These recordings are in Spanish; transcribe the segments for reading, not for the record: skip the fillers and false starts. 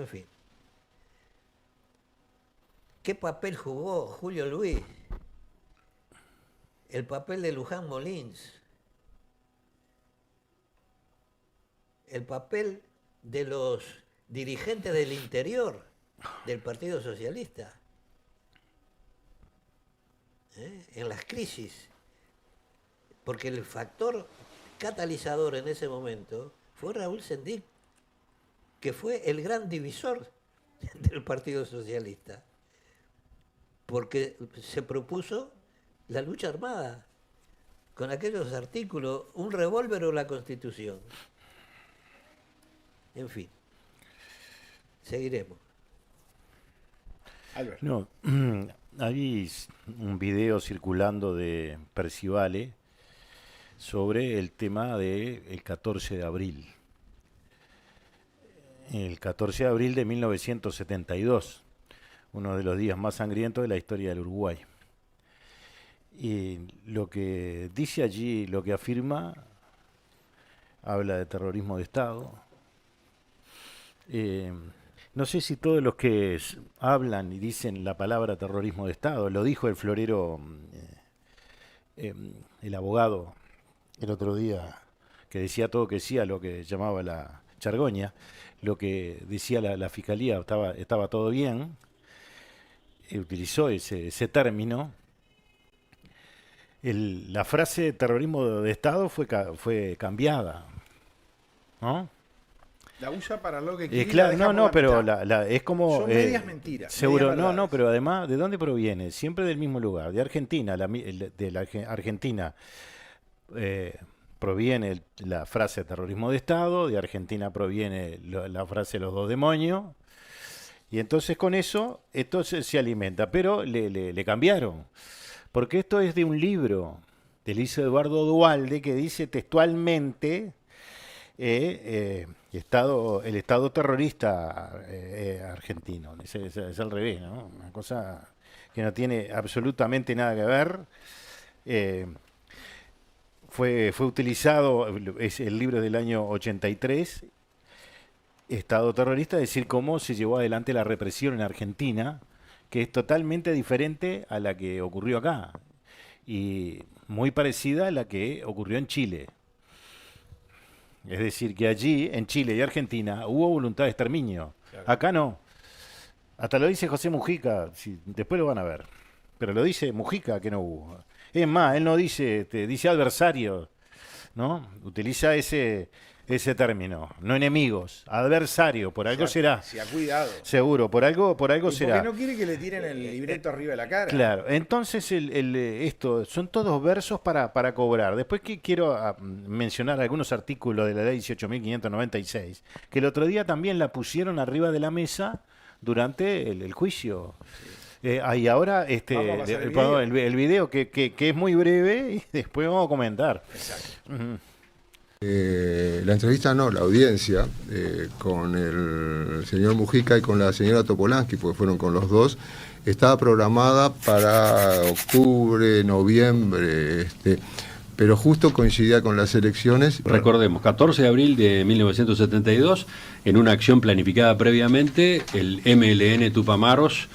En fin, ¿qué papel jugó Julio Luis? El papel de Luján Molins, el papel de los dirigentes del interior del Partido Socialista, en las crisis, porque el factor catalizador en ese momento fue Raúl Sendic, que fue el gran divisor del Partido Socialista, porque se propuso la lucha armada, con aquellos artículos, un revólver o la Constitución. En fin, seguiremos. Albert. No, hay un video circulando de Percivale sobre el tema del 14 de abril. El 14 de abril de 1972, uno de los días más sangrientos de la historia del Uruguay. Y lo que dice allí, lo que afirma, habla de terrorismo de Estado. No sé si todos los que hablan y dicen la palabra terrorismo de Estado, lo dijo el florero, el abogado, el otro día, que decía todo que sí a lo que llamaba la chargoña, lo que decía la fiscalía estaba todo bien, utilizó ese término. La frase terrorismo de Estado fue cambiada, ¿no? La usa para lo que quiere. Claro, no, pero es como... Son medias mentiras. Seguro, medias no, pero además, ¿de dónde proviene? Siempre del mismo lugar, de Argentina. De la Argentina proviene la frase terrorismo de Estado, de Argentina proviene la frase los dos demonios, y entonces con eso, entonces se alimenta, pero le cambiaron, porque esto es de un libro de Luis Eduardo Duhalde que dice textualmente... el Estado terrorista argentino. Es al revés, ¿no? Una cosa que no tiene absolutamente nada que ver. Fue utilizado, es el libro del año 83, Estado terrorista, es decir, cómo se llevó adelante la represión en Argentina, que es totalmente diferente a la que ocurrió acá, y muy parecida a la que ocurrió en Chile. Es decir, que allí, en Chile y Argentina, hubo voluntad de exterminio. Claro. Acá no. Hasta lo dice José Mujica, después lo van a ver. Pero lo dice Mujica que no hubo. Es más, él no dice, dice adversario, ¿no? Utiliza ese término, no enemigos, adversario, por algo será. Se ha cuidado. Seguro, por algo será. Porque no quiere que le tiren el libreto arriba de la cara. Claro, entonces esto son todos versos para cobrar. Después que quiero mencionar algunos artículos de la ley 18.596, que el otro día también la pusieron arriba de la mesa durante el juicio. Y ahora el video que es muy breve y después vamos a comentar. Exacto. La entrevista no, la audiencia con el señor Mujica y con la señora Topolansky, porque fueron con los dos, estaba programada para octubre, noviembre, pero justo coincidía con las elecciones. Recordemos, 14 de abril de 1972, en una acción planificada previamente, el MLN Tupamaros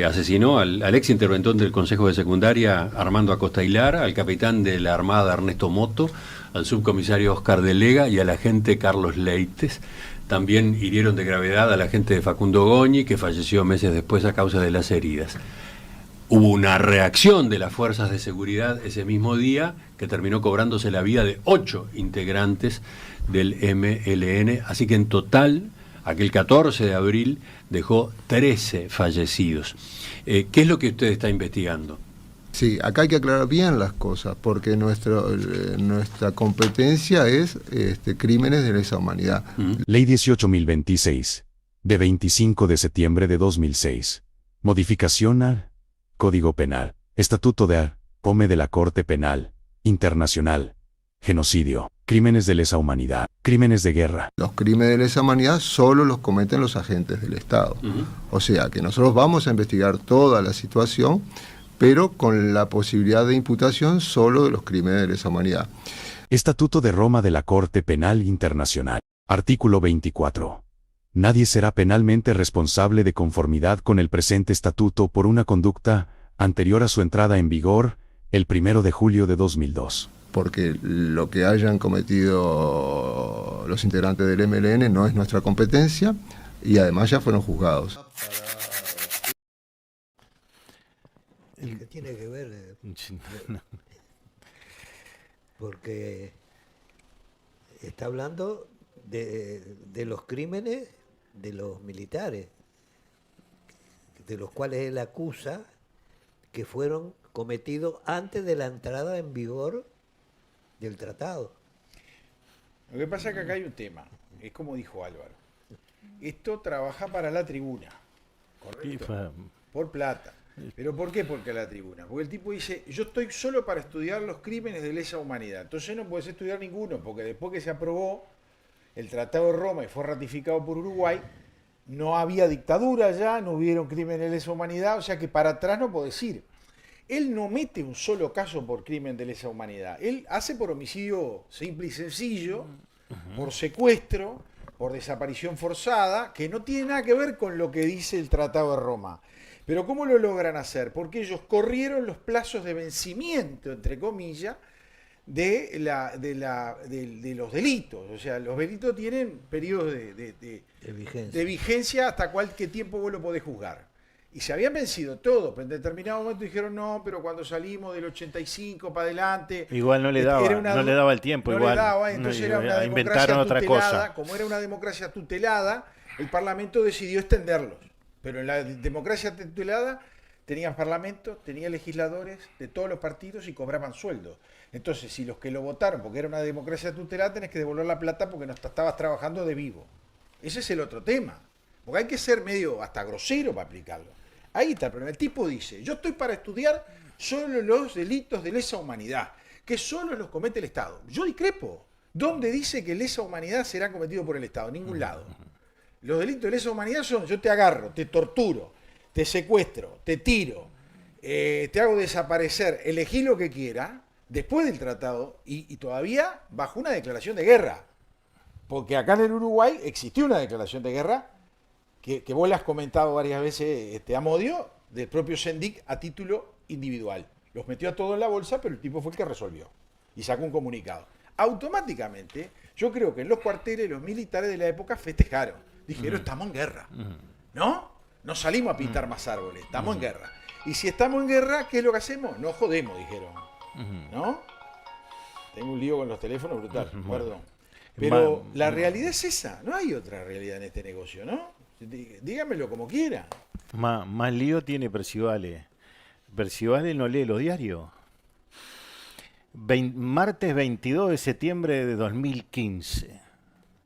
asesinó al ex interventor del Consejo de Secundaria, Armando Acosta Hilar, al capitán de la Armada, Ernesto Moto, al subcomisario Oscar Delega y al agente Carlos Leites. También hirieron de gravedad al agente de Facundo Goñi, que falleció meses después a causa de las heridas. Hubo una reacción de las fuerzas de seguridad ese mismo día que terminó cobrándose la vida de 8 integrantes del MLN, así que en total, aquel 14 de abril dejó 13 fallecidos. ¿Qué es lo que usted está investigando? Sí, acá hay que aclarar bien las cosas, porque nuestra competencia es crímenes de lesa humanidad. Ley 18.026, de 25 de septiembre de 2006. Modificación al Código Penal, Estatuto de POME de la Corte Penal Internacional. Genocidio, crímenes de lesa humanidad, crímenes de guerra. Los crímenes de lesa humanidad solo los cometen los agentes del Estado. O sea que nosotros vamos a investigar toda la situación, pero con la posibilidad de imputación solo de los crímenes de lesa humanidad. Estatuto de Roma de la Corte Penal Internacional. Artículo 24. nadie será penalmente responsable de conformidad con el presente estatuto por una conducta anterior a su entrada en vigor, el 1 de julio de 2002. Porque lo que hayan cometido los integrantes del MLN no es nuestra competencia y además ya fueron juzgados. El que tiene que ver, porque está hablando de los crímenes de los militares, de los cuales él acusa que fueron cometidos antes de la entrada en vigor del tratado. Lo que pasa es que acá hay un tema, es como dijo Álvaro. Esto trabaja para la tribuna, ¿correcto? Por plata. ¿Pero por qué? Porque la tribuna. Porque el tipo dice, yo estoy solo para estudiar los crímenes de lesa humanidad. Entonces no puedes estudiar ninguno, porque después que se aprobó el Tratado de Roma y fue ratificado por Uruguay, no había dictadura ya, no hubieron crímenes de lesa humanidad, o sea que para atrás no podés ir. Él no mete un solo caso por crimen de lesa humanidad. Él hace por homicidio simple y sencillo, por secuestro, por desaparición forzada, que no tiene nada que ver con lo que dice el Tratado de Roma. Pero ¿cómo lo logran hacer? Porque ellos corrieron los plazos de vencimiento, entre comillas, de los delitos. O sea, los delitos tienen periodos de vigencia hasta qué tiempo vos lo podés juzgar. Y se habían vencido todos, pero en determinado momento dijeron no, pero cuando salimos del 85 para adelante... Igual no le daba el tiempo. No igual, le daba, entonces era una inventaron democracia otra tutelada. cosa. Como era una democracia tutelada, el Parlamento decidió extenderlos. Pero en la democracia tutelada tenían parlamento, tenían legisladores de todos los partidos y cobraban sueldo. Entonces, si los que lo votaron, porque era una democracia tutelada, tenés que devolver la plata porque no estabas trabajando de vivo. Ese es el otro tema. Porque hay que ser medio hasta grosero para aplicarlo. Ahí está el problema. El tipo dice, yo estoy para estudiar solo los delitos de lesa humanidad, que solo los comete el Estado. Yo discrepo. ¿Dónde dice que lesa humanidad será cometido por el Estado? En ningún lado. Los delitos de lesa humanidad son, yo te agarro, te torturo, te secuestro, te tiro, te hago desaparecer, elegí lo que quiera, después del tratado, y todavía bajo una declaración de guerra. Porque acá en el Uruguay existió una declaración de guerra, que vos la has comentado varias veces, Amodio, del propio Sendic a título individual. Los metió a todos en la bolsa, pero el tipo fue el que resolvió. Y sacó un comunicado. Automáticamente, yo creo que en los cuarteles los militares de la época festejaron. Dijeron, estamos en guerra. ¿No? No salimos a pintar más árboles, estamos en guerra. Y si estamos en guerra, ¿qué es lo que hacemos? No jodemos, dijeron. ¿No? Tengo un lío con los teléfonos brutal, perdón. Pero la realidad es esa, no hay otra realidad en este negocio, ¿no? Dígamelo como quiera. Más lío tiene Percivale. Percivale no lee los diarios. Martes 22 de septiembre de 2015.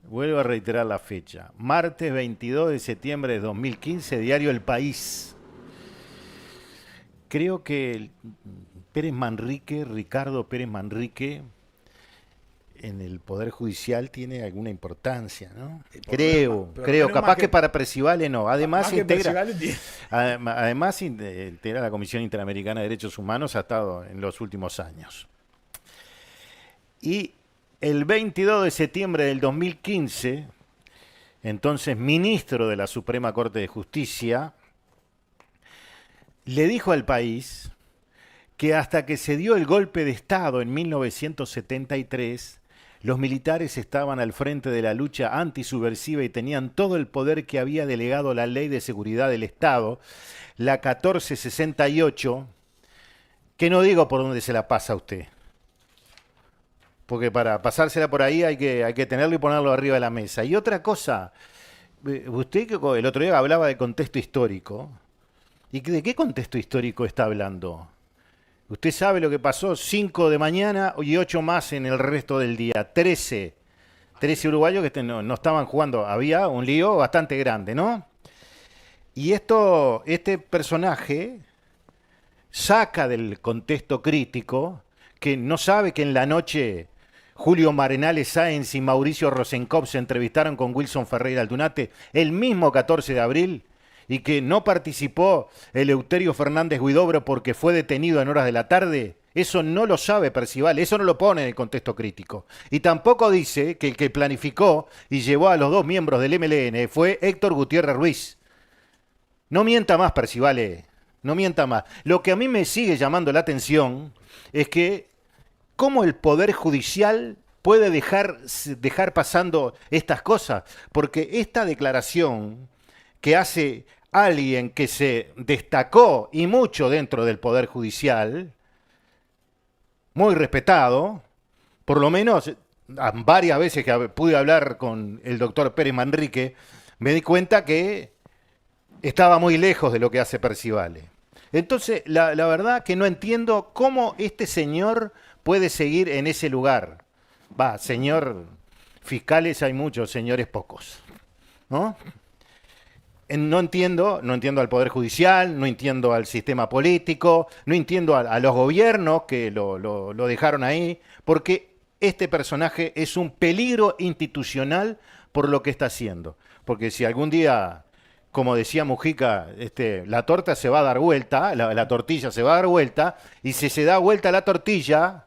Vuelvo a reiterar la fecha. Martes 22 de septiembre de 2015, diario El País. Creo que Ricardo Pérez Manrique, en el Poder Judicial tiene alguna importancia, ¿no? Creo, capaz que para Percivale no. Además integra la Comisión Interamericana de Derechos Humanos, ha estado en los últimos años. Y el 22 de septiembre del 2015, entonces ministro de la Suprema Corte de Justicia, le dijo al País que hasta que se dio el golpe de Estado en 1973, los militares estaban al frente de la lucha antisubversiva y tenían todo el poder que había delegado la Ley de Seguridad del Estado, la 1468, que no digo por dónde se la pasa a usted. Porque para pasársela por ahí hay que tenerlo y ponerlo arriba de la mesa. Y otra cosa, usted que el otro día hablaba de contexto histórico. ¿Y de qué contexto histórico está hablando? Usted sabe lo que pasó, 5 de mañana y 8 más en el resto del día. 13 uruguayos que no estaban jugando. Había un lío bastante grande, ¿no? Y este personaje saca del contexto crítico que no sabe que en la noche Julio Marenales Sáenz y Mauricio Rosenkopf se entrevistaron con Wilson Ferreira Aldunate el mismo 14 de abril y que no participó Eleuterio Fernández Huidobro porque fue detenido en horas de la tarde Eso no lo sabe Percival, eso no lo pone en el contexto crítico. Y tampoco dice que el que planificó y llevó a los 2 miembros del MLN fue Héctor Gutiérrez Ruiz. No mienta más, Percival, no mienta más. Lo que a mí me sigue llamando la atención es que cómo el Poder Judicial puede dejar pasando estas cosas. Porque esta declaración que hace alguien que se destacó y mucho dentro del Poder Judicial, muy respetado, por lo menos varias veces que pude hablar con el doctor Pérez Manrique, me di cuenta que estaba muy lejos de lo que hace Percival. Entonces, la verdad que no entiendo cómo este señor puede seguir en ese lugar. Va, señor, fiscales hay muchos, señores pocos, ¿no? No entiendo al Poder Judicial, no entiendo al sistema político, no entiendo a los gobiernos que lo dejaron ahí, porque este personaje es un peligro institucional por lo que está haciendo. Porque si algún día, como decía Mujica, la torta se va a dar vuelta, la tortilla se va a dar vuelta, y si se da vuelta la tortilla,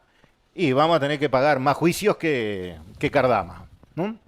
y vamos a tener que pagar más juicios que Cardama, ¿no?